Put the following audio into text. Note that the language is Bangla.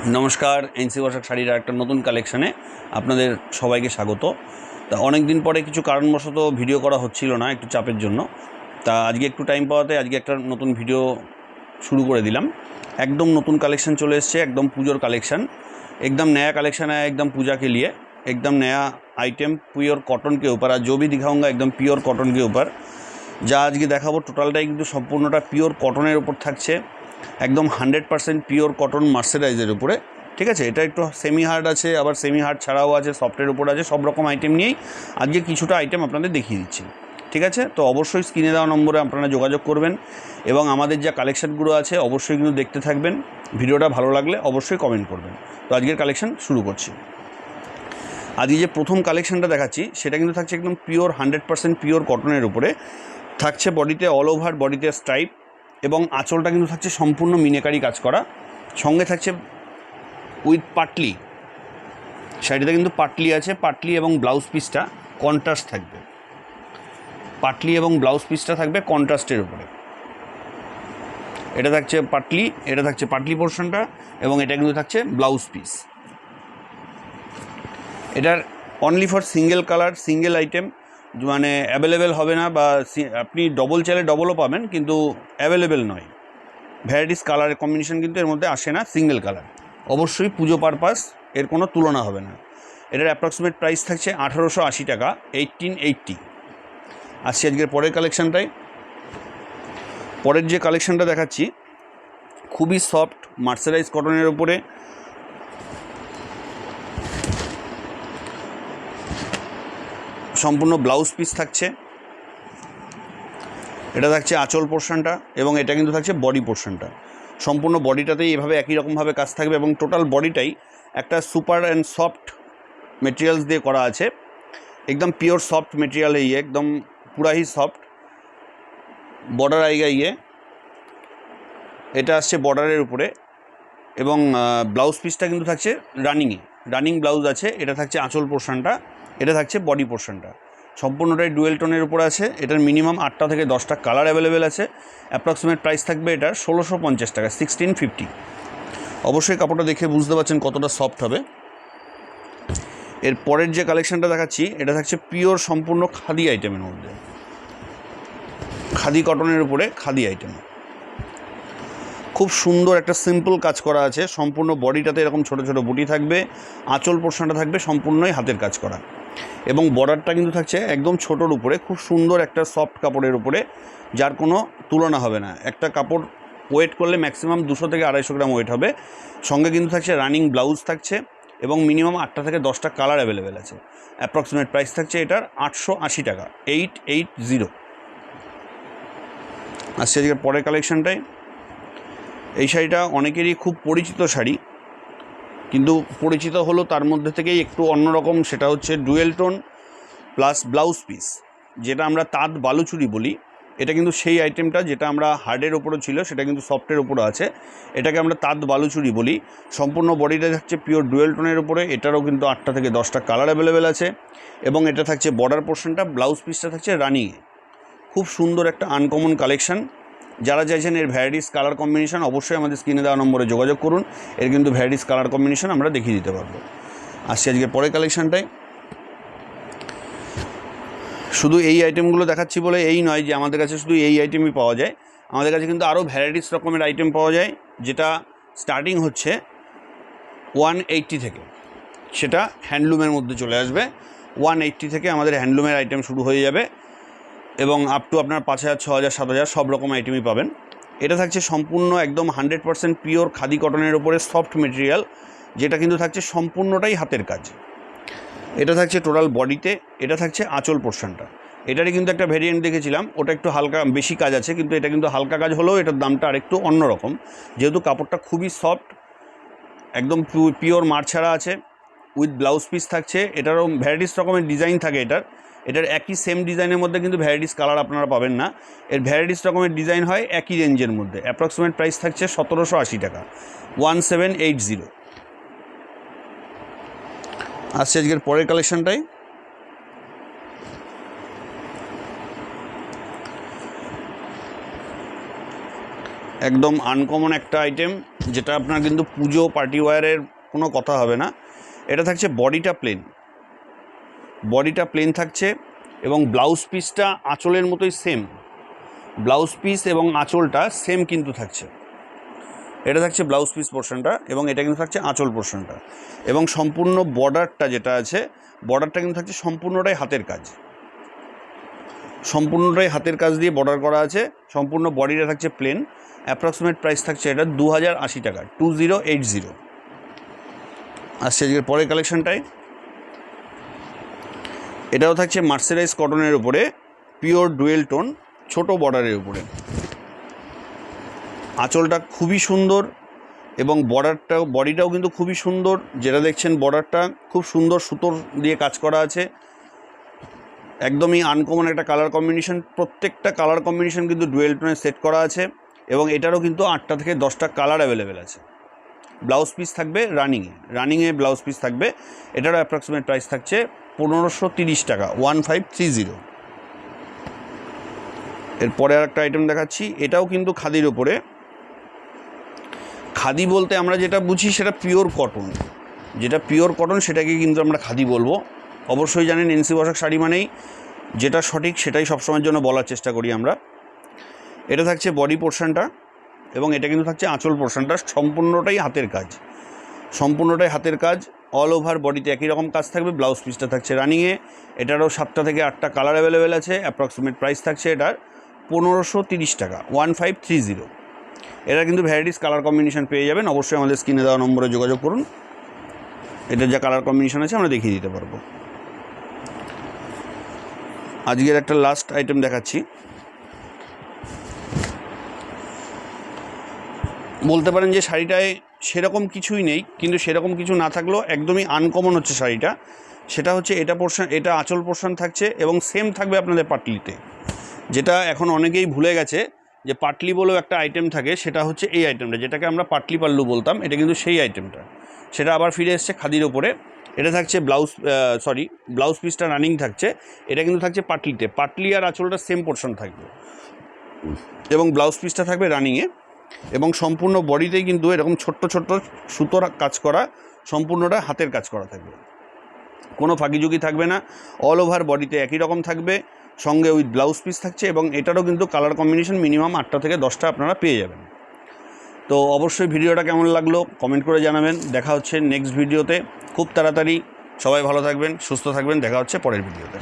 नमस्कार एनसी बसाक शाड़ीर एक नतून कालेक्शने आपनादेर सबाइके स्वागत। ता अनेक दिन परे किछु कारणवशत भिडियो करा हच्छिलो ना एकटु चापेर जन्य, ता आजके एकटु टाइम पाওয়াতে आजके एक नतून भिडियो शुरू करे दिलाम। एकदम नतून कालेक्शन चले एसेছে, एकदम पुजोर कालेक्शन, एकदम नया कालेक्शन है, एकदम पूजा के लिए एकदम नया आइटेम प्योर कॉटन के ऊपर। आज जो भी दिखाऊंगा एकदम प्योर कॉटन के ऊपर। যা আজকে দেখাবো টোটালটাই কিন্তু সম্পূর্ণটা পিওর কটনের উপর থাকছে, একদম 100% পিওর কটন মার্সারাইজের উপরে। ঠিক আছে, এটা একটু সেমি হার্ড আছে, আবার সেমি হার্ড ছাড়াও আছে, সফটের উপর আছে, সব রকম আইটেম নিয়েই আজকে কিছুটা আইটেম আপনাদের দেখিয়ে দিচ্ছি। ঠিক আছে, তো অবশ্যই স্ক্রিনে দেওয়া নম্বরে আপনারা যোগাযোগ করবেন এবং আমাদের যা কালেকশানগুলো আছে অবশ্যই কিন্তু দেখতে থাকবেন। ভিডিওটা ভালো লাগলে অবশ্যই কমেন্ট করবেন। তো আজকের কালেকশান শুরু করছি। আজকে যে প্রথম কালেকশানটা দেখাচ্ছি সেটা কিন্তু থাকছে একদম পিওর 100% পিওর কটনের উপরে। থাকছে বডিতে অল ওভার বডিতে স্ট্রাইপ এবং আঁচলটা কিন্তু থাকছে সম্পূর্ণ মিনেকারি কাজ করা। সঙ্গে থাকছে উইথ পাটলি, শাড়িতে কিন্তু পাটলি আছে, পাটলি এবং ব্লাউজ পিসটা কন্ট্রাস্ট থাকবে, পাটলি এবং ব্লাউজ পিসটা থাকবে কন্ট্রাস্টের উপরে। এটা থাকছে পাটলি, এটা থাকছে পাটলি পোর্শনটা এবং এটা কিন্তু থাকছে ব্লাউজ পিস। এটার only for single colour single item মানে অ্যাভেলেবেল হবে না, বা আপনি ডবল চাইলে ডবলও পাবেন কিন্তু অ্যাভেলেবেল নয়। ভ্যারাইটিস কালারের কম্বিনেশন কিন্তু এর মধ্যে আসে না, সিঙ্গেল কালার। অবশ্যই পুজো পারপাস এর কোনো তুলনা হবে না। এটার অ্যাপ্রক্সিমেট প্রাইস থাকছে 1880 টাকা, 1880। আসছি আজকের পরের কালেকশানটাই। পরের যে কালেকশানটা দেখাচ্ছি খুবই সফট মার্সারাইজ কটনের উপরে, সম্পূর্ণ ব্লাউজ পিস থাকছে। এটা থাকছে আঁচল পোর্শনটা এবং এটা কিন্তু থাকছে বডি পোর্শনটা। সম্পূর্ণ বডিটাতেই এভাবে একই রকমভাবে কাজ থাকবে এবং টোটাল বডিটাই একটা সুপার অ্যান্ড সফট মেটেরিয়ালস দিয়ে করা আছে। একদম পিওর সফট মেটেরিয়াল है ये, एकदम पूरा ही सॉफ्ट। बॉर्डर आएगा ये, এটা আসছে বর্ডারের উপরে এবং ব্লাউজ পিসটা কিন্তু থাকছে রানিং ব্লাউজ আছে। এটা থাকছে আঁচল পোর্শনটা, এটা থাকছে বডি পোর্শনটা। সম্পূর্ণটাই ডুয়েল টোনের উপর আছে। এটার মিনিমাম 8টা থেকে 10টা কালার অ্যাভেলেবেল আছে। অ্যাপ্রক্সিমেট প্রাইস থাকবে এটার 1650 টাকা, 1650। অবশ্যই কাপড়টা দেখে বুঝতে পারছেন কতটা সফট হবে। এর পরের যে কালেকশানটা দেখাচ্ছি এটা থাকছে পিওর সম্পূর্ণ খাদি আইটেমের মধ্যে, খাদি কটনের উপরে খাদি আইটেম। খুব সুন্দর একটা সিম্পল কাজ করা আছে। সম্পূর্ণ বডিটাতে এরকম ছোটো ছোটো বুটি থাকবে, আঁচল পোর্শনটা থাকবে সম্পূর্ণই হাতের কাজ করা এবং বর্ডারটা কিন্তু থাকছে একদম ছোটোর উপরে, খুব সুন্দর একটা সফট কাপড়ের উপরে, যার কোনো তুলনা হবে না। একটা কাপড় ওয়েট করলে ম্যাক্সিমাম 200 থেকে 250 গ্রাম ওয়েট হবে। সঙ্গে কিন্তু থাকছে রানিং ব্লাউজ থাকছে এবং মিনিমাম 8টা থেকে 10টা কালার অ্যাভেলেবেল আছে। অ্যাপ্রক্সিমেট প্রাইস থাকছে এটার 880 টাকা, 880। আসছে আজকের পরের কালেকশানটাই। এই শাড়িটা অনেকেরই খুব পরিচিত শাড়ি, কিন্তু পরিচিত হলো তার মধ্যে থেকেই একটু অন্যরকম। সেটা হচ্ছে dual tone plus blouse piece, যেটা আমরা তাঁত বালুচুরি বলি। এটা কিন্তু সেই আইটেমটা যেটা আমরা হার্ডের ওপরও ছিল, সেটা কিন্তু সফটের ওপরও আছে। এটাকে আমরা তাঁত বালুচুরি বলি। সম্পূর্ণ বডিটা থাকছে পিওর ডুয়েল টোনের উপরে। এটারও কিন্তু 8টা থেকে 10টা কালার অ্যাভেলেবেল আছে এবং এটা থাকছে বর্ডার পোর্শনটা, ব্লাউজ পিসটা থাকছে রানিংয়ে। খুব সুন্দর একটা আনকমন কালেকশান। যারা চাইছেন এর ভ্যারাইটিস কালার কম্বিনেশন অবশ্যই আমাদের স্ক্রিনে দেওয়া নম্বরে যোগাযোগ করুন। এর কিন্তু ভ্যারাইটিস কালার কম্বিনেশন আমরা দেখিয়ে দিতে পারবো। আসছি আজকের পরের কালেকশানটাই। শুধু এই আইটেমগুলো দেখাচ্ছি বলে এই নয় যে আমাদের কাছে শুধু এই আইটেমই পাওয়া যায়। আমাদের কাছে কিন্তু আরও ভ্যারাইটিস রকমের আইটেম পাওয়া যায়, যেটা স্টার্টিং হচ্ছে 180 থেকে, সেটা হ্যান্ডলুমের মধ্যে চলে আসবে। 180 থেকে আমাদের হ্যান্ডলুমের আইটেম শুরু হয়ে যাবে এবং আপ টু আপনার 5000, 6000, 7000 সব রকম আইটেমই পাবেন। এটা থাকছে সম্পূর্ণ একদম 100% পিওর খাদি কটনের ওপরে সফট মেটেরিয়াল, যেটা কিন্তু থাকছে সম্পূর্ণটাই হাতের কাজ। এটা থাকছে টোটাল বডিতে, এটা থাকছে আঁচল পোর্শনটা। এটারই কিন্তু একটা ভেরিয়েন্ট দেখেছিলাম, ওটা একটু হালকা বেশি কাজ আছে, কিন্তু এটা কিন্তু হালকা কাজ হলেও এটার দামটা আরেকটু অন্যরকম, যেহেতু কাপড়টা খুবই সফট, একদম পিওর মার ছাড়া আছে। উইথ ব্লাউজ পিস থাকছে। এটারও ভ্যারাইটিস রকমের ডিজাইন থাকে। এটার একই সেম ডিজাইনের মধ্যে কিন্তু ভ্যারাইটিস কালার আপনারা পাবেন না। এর ভ্যারাইটিস রকমের ডিজাইন হয় একই রেঞ্জের মধ্যে। অ্যাপ্রক্সিমেট প্রাইস থাকছে 1780 টাকা, 1780। আসছে আজকের পরের কালেকশানটাই। একদম আনকমন একটা আইটেম, যেটা আপনার কিন্তু পুজো পার্টি ওয়্যারের কোনো কথা হবে না। এটা থাকছে বডিটা প্লেন থাকছে এবং ব্লাউজ পিসটা আঁচলের মতোই সেম, ব্লাউজ পিস এবং আঁচলটা সেম কিন্তু থাকছে। এটা থাকছে ব্লাউজ পিস পোর্শনটা এবং এটা কিন্তু থাকছে আঁচল পোর্শনটা, এবং সম্পূর্ণ বর্ডারটা যেটা আছে বর্ডারটা কিন্তু থাকছে সম্পূর্ণটাই হাতের কাজ, সম্পূর্ণটাই হাতের কাজ দিয়ে বর্ডার করা আছে। সম্পূর্ণ বডিটা থাকছে প্লেন। অ্যাপ্রক্সিমেট প্রাইস থাকছে এটা 2080 টাকা, 2080। আসছে আজকের পরের কালেকশনটায়, এটাও থাকছে মার্সেরাইজ কটনের উপরে, পিওর ডুয়েল টোন, ছোট বর্ডারের উপরে। আঁচলটা খুবই সুন্দর এবং বডিটাও কিন্তু খুবই সুন্দর। যেটা দেখছেন বর্ডারটা খুব সুন্দর সুতোর দিয়ে কাজ করা আছে, একদমই আনকমন একটা কালার কম্বিনেশন। প্রত্যেকটা কালার কম্বিনেশন কিন্তু ডুয়েল টোনে সেট করা আছে এবং এটারও কিন্তু 8টা থেকে 10টা কালার অ্যাভেলেবেল আছে। ব্লাউজ পিস থাকবে রানিংয়ে ব্লাউজ পিস থাকবে। এটারও অ্যাপ্রক্সিমেট প্রাইস থাকছে 1530 টাকা, 1530। এরপরে আর একটা আইটেম দেখাচ্ছি, এটাও কিন্তু খাদির ওপরে। খাদি বলতে আমরা যেটা বুঝি সেটা পিওর কটন, যেটা পিওর কটন সেটাকে কিন্তু আমরা খাদি বলবো। অবশ্যই জানেন এনসি বসাক শাড়ি মানেই যেটা সঠিক সেটাই সবসময়ের জন্য বলার চেষ্টা করি আমরা। এটা থাকছে বডি পোর্শনটা এবং এটা কিন্তু থাকছে আঁচল পোর্শনটা, সম্পূর্ণটাই হাতের কাজ, অল ওভার বডিতে একই রকম কাজ থাকবে। ব্লাউজ পিসটা থাকছে রানিংয়ে, এটারও 7টা থেকে 8টা কালার অ্যাভেলেবেল আছে। অ্যাপ্রক্সিমেট প্রাইস থাকছে এটার 1530 টাকা, 1530। এটা কিন্তু ভ্যারাইটিস কালার কম্বিনেশন পেয়ে যাবেন। অবশ্যই আমাদের স্ক্রিনে দেওয়া নম্বরে যোগাযোগ করুন, এটা যা কালার কম্বিনেশন আছে আমরা দেখিয়ে দিতে পারবো। আজকের একটা লাস্ট আইটেম দেখাচ্ছি, বলতে পারেন যে শাড়িটায় সেরকম কিছুই নেই, কিন্তু সেরকম কিছু না থাকলেও একদমই আনকমন হচ্ছে শাড়িটা। সেটা হচ্ছে এটা আঁচল পোর্শন থাকছে এবং সেম থাকবে আপনাদের পাটলিতে। যেটা এখন অনেকেই ভুলে গেছে যে পাটলি বলেও একটা আইটেম থাকে, সেটা হচ্ছে এই আইটেমটা, যেটাকে আমরা পাটলি পাল্লু বলতাম, এটা কিন্তু সেই আইটেমটা। সেটা আবার ফিরে এসছে খাদির ওপরে। এটা থাকছে ব্লাউজ পিসটা রানিং থাকছে, এটা কিন্তু থাকছে পাটলিতে। পাটলি আর আঁচলটা সেম পোর্শন থাকবে এবং ব্লাউজ পিসটা থাকবে রানিংয়ে, এবং সম্পূর্ণ বডিতেই কিন্তু এরকম ছোট্ট সুতোর কাজ করা, সম্পূর্ণটা হাতের কাজ করা থাকবে, কোনো ফাঁকিঝুঁকি থাকবে না। অল ওভার বডিতে একই রকম থাকবে, সঙ্গে উইথ ব্লাউজ পিস থাকছে এবং এটারও কিন্তু কালার কম্বিনেশন মিনিমাম 8টা থেকে 10টা আপনারা পেয়ে যাবেন। তো অবশ্যই ভিডিওটা কেমন লাগলো কমেন্ট করে জানাবেন। দেখা হচ্ছে নেক্সট ভিডিওতে খুব তাড়াতাড়ি। সবাই ভালো থাকবেন, সুস্থ থাকবেন, দেখা হচ্ছে পরের ভিডিওতে।